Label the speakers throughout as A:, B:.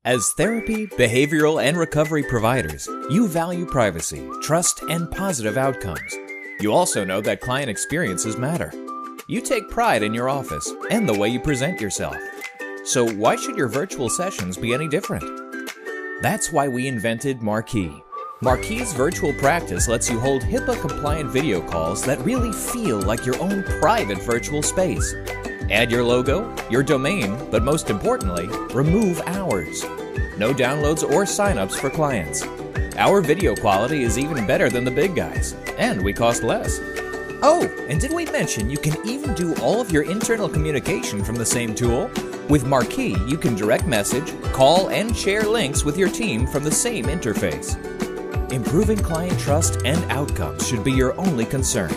A: As therapy, behavioral, and recovery providers, you value privacy, trust, and positive outcomes. You also know that client experiences matter. You take pride in your office and the way you present yourself. So why should your virtual sessions be any different? That's why we invented Markee. Markee's virtual practice lets you hold HIPAA-compliant video calls that really feel like your own private virtual space. Add your logo, your domain, but most importantly, remove hours. No downloads or signups for clients. Our video quality is even better than the big guys, and we cost less. Oh, and did we mention you can even do all of your internal communication from the same tool? With Markee, you can direct message, call, and share links with your team from the same interface. Improving client trust and outcomes should be your only concern.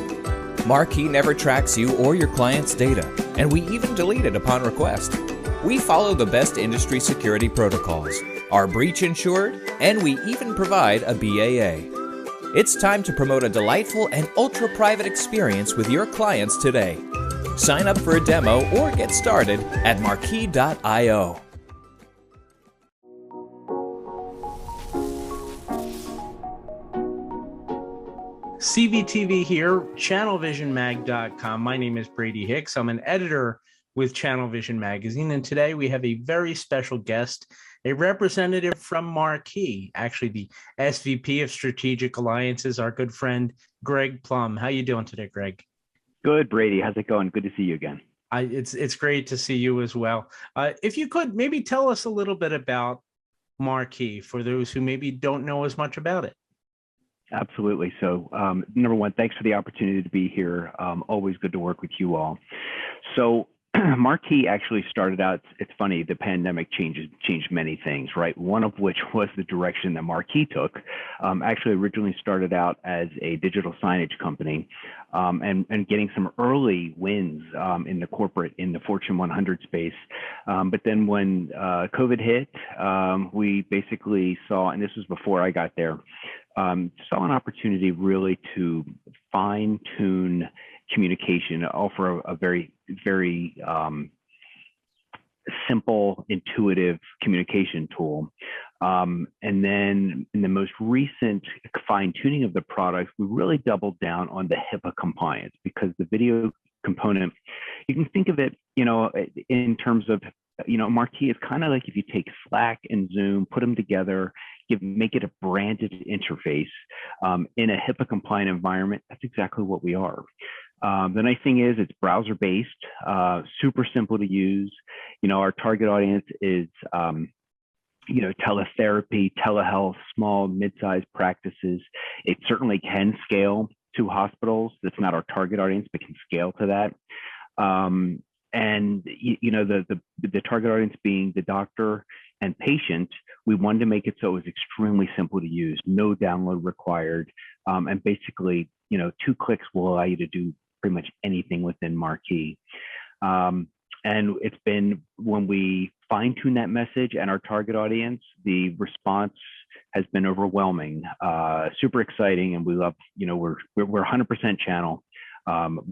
A: Markee never tracks you or your client's data, and we even delete it upon request. We follow the best industry security protocols, are breach insured, and we even provide a BAA. It's time to promote a delightful and ultra-private experience with your clients today. Sign up for a demo or get started at markee.io.
B: CVTV here, channelvisionmag.com. My name is Brady Hicks. I'm an editor with Channel Vision Magazine, and today we have a very special guest, a representative from Markee, actually the SVP of Strategic Alliances, our good friend, Greg Plum. How you doing today, Greg?
C: Good, Brady. How's it going? Good to see you again.
B: It's great to see you as well. If you could maybe tell us a little bit about Markee for those who maybe don't know as much about it.
C: Absolutely. So number one, thanks for the opportunity to be here. Always good to work with you all. So Markee actually started out, it's funny, the pandemic changed many things, right? One of which was the direction that Markee took. Actually originally started out as a digital signage company and getting some early wins in the Fortune 100 space. But then when COVID hit, we basically saw, and this was before I got there, saw an opportunity really to fine tune communication, offer a very, very simple, intuitive communication tool. And then in the most recent fine tuning of the product, we really doubled down on the HIPAA compliance, because the video component, you can think of it, in terms of, Markee is kind of like if you take Slack and Zoom, put them together, make it a branded interface in a HIPAA compliant environment. That's exactly what we are. The nice thing is it's browser based, super simple to use. Our target audience is, teletherapy, telehealth, small, mid-sized practices. It certainly can scale to hospitals. That's not our target audience, but can scale to that. And the target audience being the doctor and patient, we wanted to make it so it was extremely simple to use, no download required, and basically, 2 clicks will allow you to do pretty much anything within Markee. And it's been, when we fine tune that message and our target audience, the response has been overwhelming, super exciting, and we love, we're 100% channel.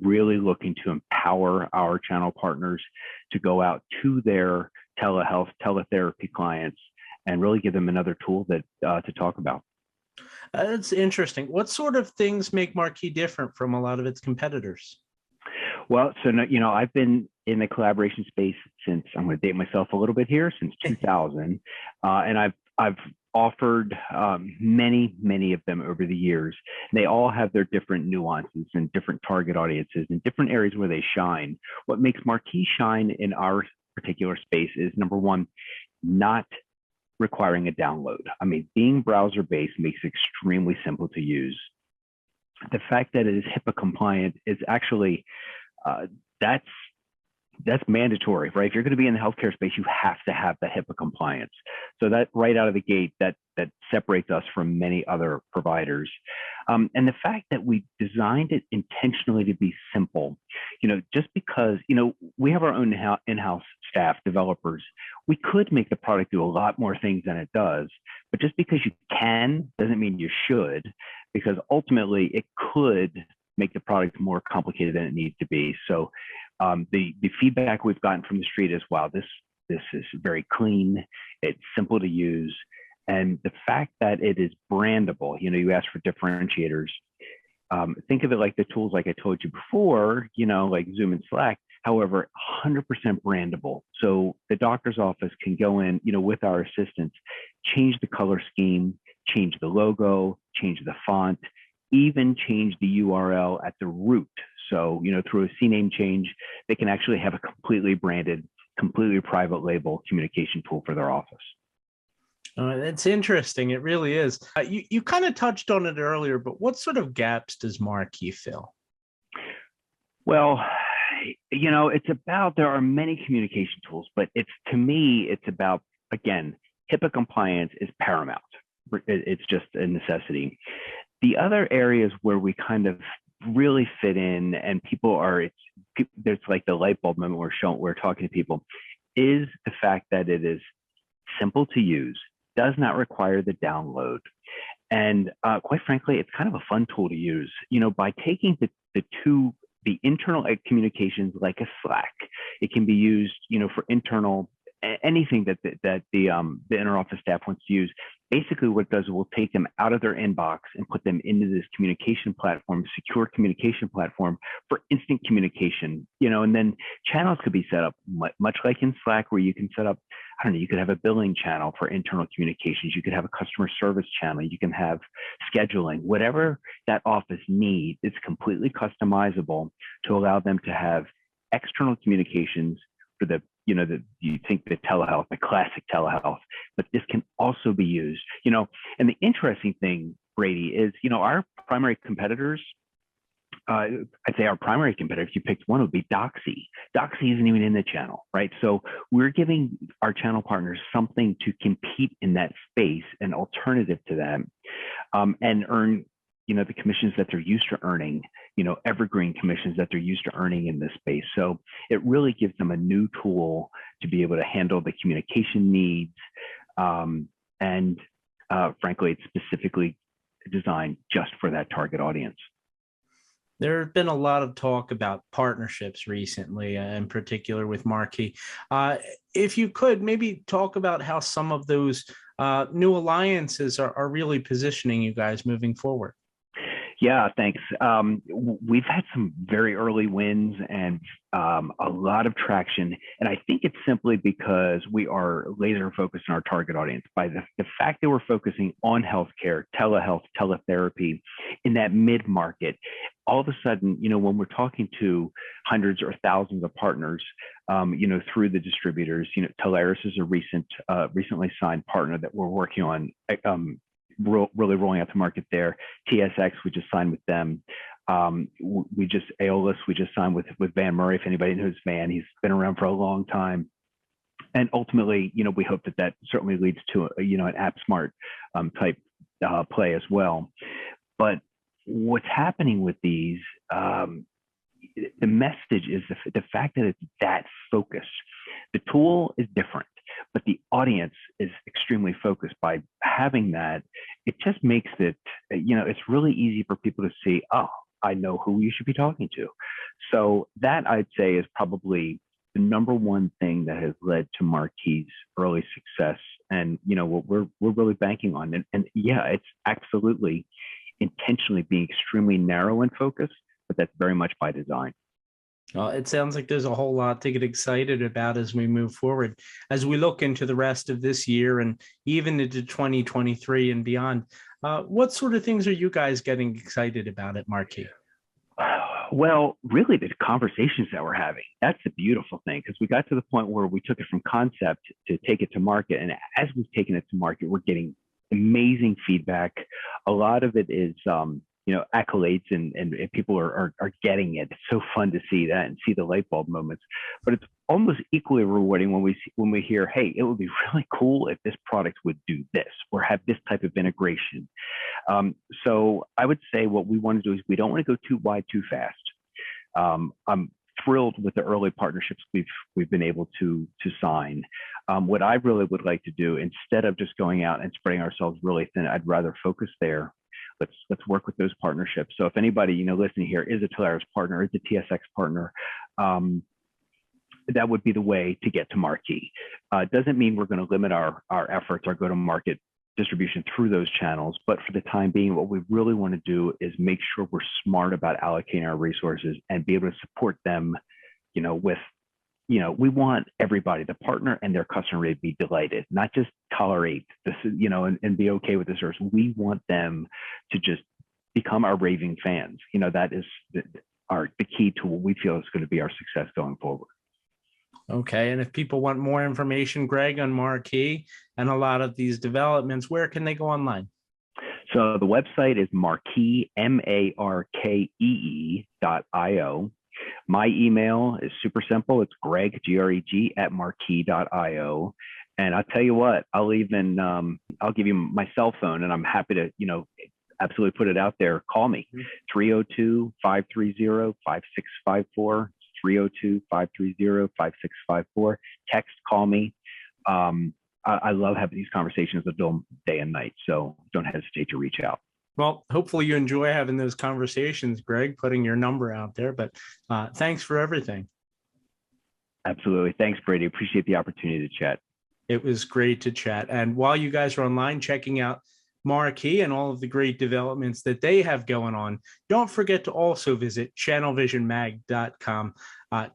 C: Really looking to empower our channel partners to go out to their telehealth, teletherapy clients and really give them another tool that to talk about.
B: That's interesting. What sort of things make Markee different from a lot of its competitors?
C: Well, so, I've been in the collaboration space since, I'm going to date myself a little bit here, since 2000. And I've offered many of them over the years. They all have their different nuances and different target audiences and different areas where they shine. What makes Markee shine in our particular space is, number one, not requiring a download. I mean, being browser based makes it extremely simple to use. The fact that it is HIPAA compliant is actually, that's mandatory, right? If you're going to be in the healthcare space, you have to have the HIPAA compliance. So that right out of the gate, that separates us from many other providers. And the fact that we designed it intentionally to be simple, just because, we have our own in-house staff, developers, we could make the product do a lot more things than it does. But just because you can doesn't mean you should, because ultimately it could make the product more complicated than it needs to be. So the feedback we've gotten from the street is, wow, this this is very clean, it's simple to use, and the fact that it is brandable. You asked for differentiators. Think of it like the tools like I told you before, like Zoom and Slack. However, 100% brandable. So the doctor's office can go in, with our assistants, change the color scheme, change the logo, change the font, even change the URL at the root. So, through a CNAME change, they can actually have a completely branded, completely private label communication tool for their office.
B: It's interesting. It really is. You kind of touched on it earlier, but what sort of gaps does Marquee fill?
C: Well, there are many communication tools, but to me, it's about, again, HIPAA compliance is paramount. It's just a necessity. The other areas where we kind of really fit in and there's like the light bulb moment we're talking to people, is the fact that it is simple to use, does not require the download. And quite frankly, it's kind of a fun tool to use. By taking the internal communications like a Slack, it can be used, for internal, anything that the inner office staff wants to use. Basically what it does is we'll take them out of their inbox and put them into this communication platform, secure communication platform for instant communication, and then channels could be set up much like in Slack, where you can set up, I don't know, you could have a billing channel for internal communications. You could have a customer service channel. You can have scheduling, whatever that office needs. It's completely customizable to allow them to have external communications for you think the telehealth, the classic telehealth, but this can also be used, and the interesting thing, Brady, is, our primary competitors, I'd say our primary competitor, if you picked one, would be Doxy. Doxy isn't even in the channel, right? So we're giving our channel partners something to compete in that space, an alternative to them, and earn, the commissions that they're used to earning, evergreen commissions that they're used to earning in this space. So it really gives them a new tool to be able to handle the communication needs. And frankly, it's specifically designed just for that target audience.
B: There have been a lot of talk about partnerships recently, in particular with Marquee. If you could maybe talk about how some of those new alliances are really positioning you guys moving forward.
C: Yeah, thanks. We've had some very early wins and a lot of traction. And I think it's simply because we are laser focused on our target audience. By the fact that we're focusing on healthcare, telehealth, teletherapy in that mid-market, all of a sudden, when we're talking to hundreds or thousands of partners, through the distributors, Teleris is a recently signed partner that we're working on, really rolling out to market there. TSX, we just signed with them. Aeolus, we just signed with Van Murray. If anybody knows Van, he's been around for a long time. And ultimately, we hope that certainly leads to an AppSmart type play as well. But what's happening with these, the message is the fact that it's that focused. The tool is different, but the audience is extremely focused. By having that, it just makes it, it's really easy for people to see, oh, I know who you should be talking to. So that, I'd say, is probably the number one thing that has led to Marquee's early success, and what we're really banking on. And yeah, it's absolutely intentionally being extremely narrow and focused, but that's very much by design.
B: Well, it sounds like there's a whole lot to get excited about as we move forward, as we look into the rest of this year and even into 2023 and beyond. What sort of things are you guys getting excited about at Marquee?
C: Well, really the conversations that we're having, that's the beautiful thing, because we got to the point where we took it from concept to take it to market. And as we've taken it to market, we're getting amazing feedback. A lot of it is, accolades and people are getting it. It's so fun to see that and see the light bulb moments, but it's almost equally rewarding when we hear, hey, it would be really cool if this product would do this or have this type of integration. So I would say what we want to do is we don't want to go too wide too fast. I'm thrilled with the early partnerships we've been able to sign. What I really would like to do, instead of just going out and spreading ourselves really thin, I'd rather focus there. Let's work with those partnerships. So if anybody listening here is a Teleris partner, is a TSX partner, that would be the way to get to Marquee. It doesn't mean we're going to limit our efforts, our go-to-market distribution through those channels, but for the time being, what we really want to do is make sure we're smart about allocating our resources and be able to support them, with, we want everybody, the partner and their customer, to be delighted, not just tolerate this, and be okay with the service. We want them to just become our raving fans. That is the key to what we feel is going to be our success going forward.
B: Okay. And if people want more information, Greg, on Marquee and a lot of these developments, where can they go online?
C: So the website is Markee, MARKEE.io. My email is super simple. It's Greg, GREG, @markee.io. And I'll tell you what, I'll give you my cell phone, and I'm happy to, absolutely put it out there. Call me, 302-530-5654. 302-530-5654. Text, call me. I love having these conversations with them day and night, so don't hesitate to reach out.
B: Well, hopefully you enjoy having those conversations, Greg, putting your number out there, but thanks for everything.
C: Absolutely. Thanks, Brady. Appreciate the opportunity to chat.
B: It was great to chat. And while you guys are online checking out Marquee and all of the great developments that they have going on, don't forget to also visit channelvisionmag.com.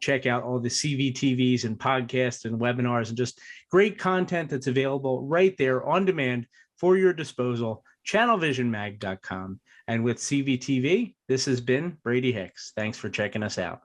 B: Check out all the CVTVs and podcasts and webinars and just great content that's available right there on demand for your disposal, channelvisionmag.com. And with CVTV, this has been Brady Hicks. Thanks for checking us out.